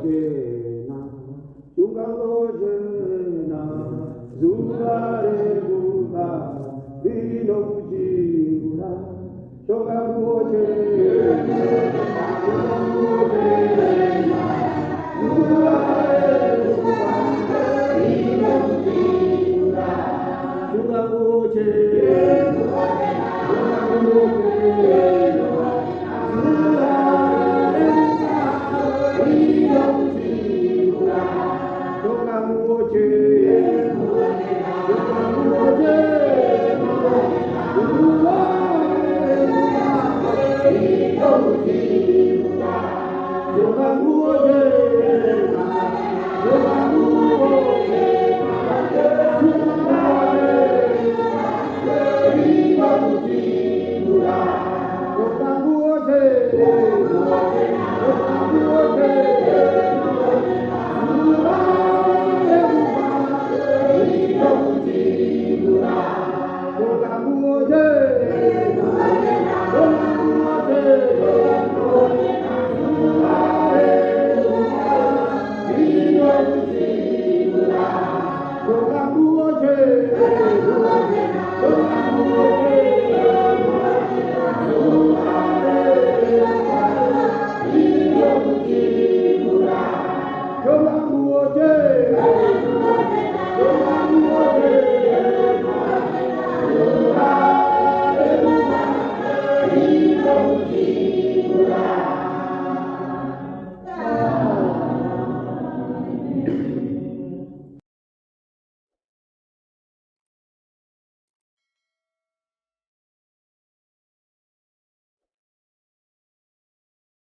jena, chungango jena, zungare buka, dino jingura, chungango jena, chungango jena, zungare buka, dino jingura, chungango jena, chungango jena. Yo